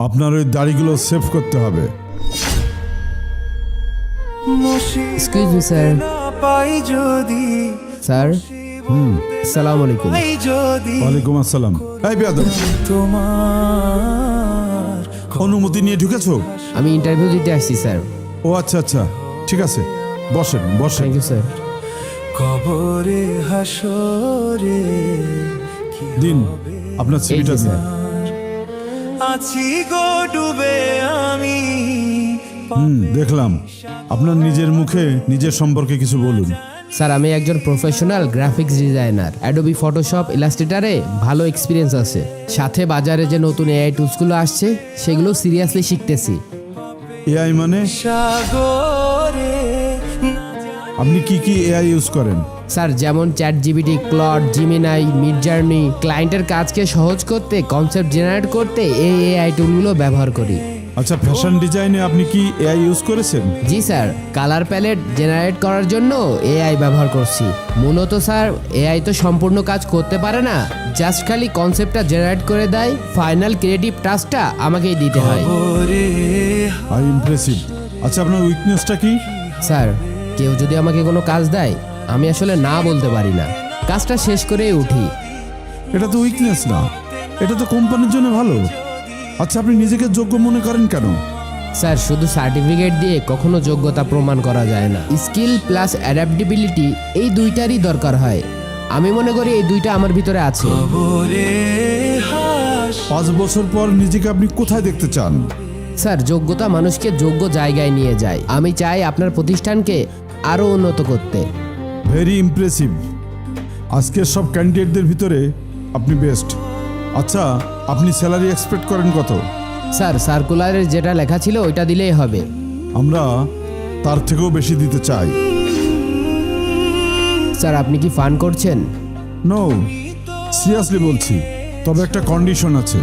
আপনার ওই দাড়িগুলো সেভ করতে হবে। Excuse me sir. স্যার আসসালামু আলাইকুম। ওয়ালাইকুম আসসালাম। এই বেয়াদব, অনুমতি নিয়ে ঢুকেছো? আমি ইন্টারভিউ দিতে আসছি স্যার। ও আচ্ছা আচ্ছা, ঠিক আছে, বসেন বসেন। Thank you sir. কবরে হাসরে দিন আপনার সিভিটা দিন। স্যার। আছি গো ডুবে আমি। দেখলাম। আপনার নিজের মুখে নিজের সম্পর্কে কিছু বলুন। স্যার আমি একজন professional graphics designer. Adobe Photoshop, ইলাস্ট্রেটরে ভালো এক্সপিরিয়েন্স আছে। সাথে বাজারে যে নতুন এআই টুলসগুলো আসছে সেগুলো সিরিয়াসলি শিখতেছি। এআই মানে? সাগরে আপনি কি কি এআই ইউজ করেন? স্যার যেমন ChatGPT, Claude, Gemini, Midjourney. ক্লায়েন্টের কাজকে সহজ করতে, কনসেপ্ট জেনারেট করতে এই এআই টুলগুলো ব্যবহার করি। আচ্ছা, ফ্যাশন ডিজাইনে আপনি কি এআই ইউজ করেছেন? জি স্যার, কালার প্যালেট জেনারেট করার জন্য এআই ব্যবহার করছি। মূলত স্যার এআই তো সম্পূর্ণ কাজ করতে পারে না, জাস্ট খালি কনসেপ্টটা জেনারেট করে দেয়। ফাইনাল ক্রিয়েটিভ টাস্কটা আমাকেই দিতে হয়। I impressive. আচ্ছা, আপনার উইকনেসটা কি? স্যার কেউ যদি আমাকে কোনো কাজ দেয় আমি আসলে না বলতে পারি না, কাজটা শেষ করেই উঠি। এটা তো উইকনেস না, এটা তো কোম্পানির জন্য ভালো। আচ্ছা, আপনি নিজেকে যোগ্য মনে করেন কেন? স্যার শুধু সার্টিফিকেট দিয়ে কখনো যোগ্যতা প্রমাণ করা যায় না। স্কিল প্লাস অ্যাডাপ্টেবিলিটি এই দুইটারই দরকার হয়। আমি মনে করি এই দুইটা আমার ভিতরে আছে। 5 বছর পর নিজেকে আপনি কোথায় দেখতে চান? স্যার যোগ্যতা মানুষকে যোগ্য জায়গায় নিয়ে যায়। আমি চাই আপনার প্রতিষ্ঠানকে আরও উন্নত করতে। Very impressive. আজকের সব ক্যান্ডিডেটদের ভিতরে আপনি বেস্ট। আচ্ছা, আপনি স্যালারি এক্সপেক্ট করেন কত? স্যার সার্কুলারের যেটা লেখা ছিল ওইটা দিলেই হবে। আমরা তার থেকেও বেশি দিতে চাই। স্যার আপনি কি ফান করছেন? নো, সিরিয়াসলি বলছি। তবে একটা কন্ডিশন আছে।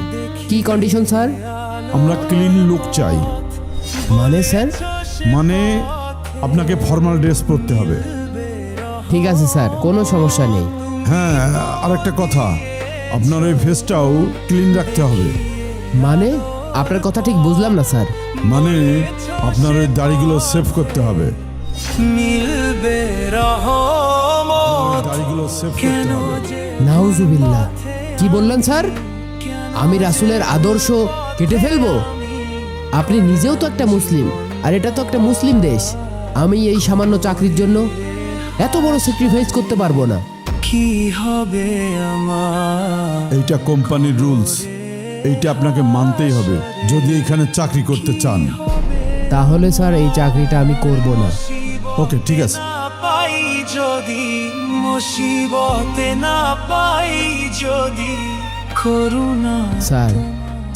কি কন্ডিশন স্যার? আমরা ক্লিন লুক চাই। মানে স্যার? মানে আপনাকে ফর্মাল ড্রেস পরতে হবে। ঠিক আছে স্যার, কোনো সমস্যা নেই। হ্যাঁ, আর একটা কথা, আপনার ওই ফেসটাও ক্লিন রাখতে হবে। মানে আপনার কথা ঠিক বুঝলাম না স্যার। মানে আপনার ওই দাড়িগুলো সেভ করতে হবে। মিলবে রহমত দাড়িগুলো সেভ করতে হবে। নাউজুবিল্লাহ, কি বললেন স্যার? আমি রাসূলের আদর্শ কেটে ফেলবো? আপনি নিজেও তো একটা মুসলিম, আর এটা তো একটা মুসলিম দেশ। আমি এই সামান্য চাকরির জন্য এত বড় স্যাক্রিফাইস করতে পারবো না। কি হবে আমার? এইটা কোম্পানির রুলস, এইটা আপনাকে মানতেই হবে যদি এখানে চাকরি করতে চান। তাহলে স্যার এই চাকরিটা আমি করব না। ওকে, ঠিক আছে। না পাই যদি মুসিবতে, না পাই যদি করুণা, স্যার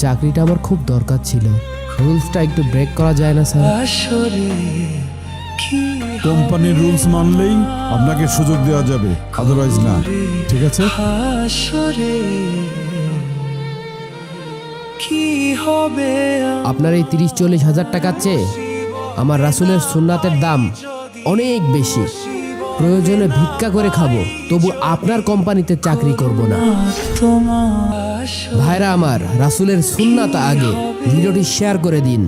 চাকরিটা আমার খুব দরকার ছিল। রুলসটা একটু ব্রেক করা যায় না স্যার? আসরে কি কোম্পানির রুলস মানলেই আপনাকে সুযোগ দেওয়া যাবে, আদারওয়াইজ না। ঠিক আছে? আসরে কি হবে? আপনার এই 30-40 হাজার টাকার চেয়ে আমার রাসূলের সুন্নাতের দাম অনেক বেশি। প্রয়োজনে ভিক্ষা করে খাবো, তবু আপনার কোম্পানিতে চাকরি করব না। তোমার ভাইরা আমার, রাসূলের সুন্নাত আগে। ভিডিওটি শেয়ার করে দিন।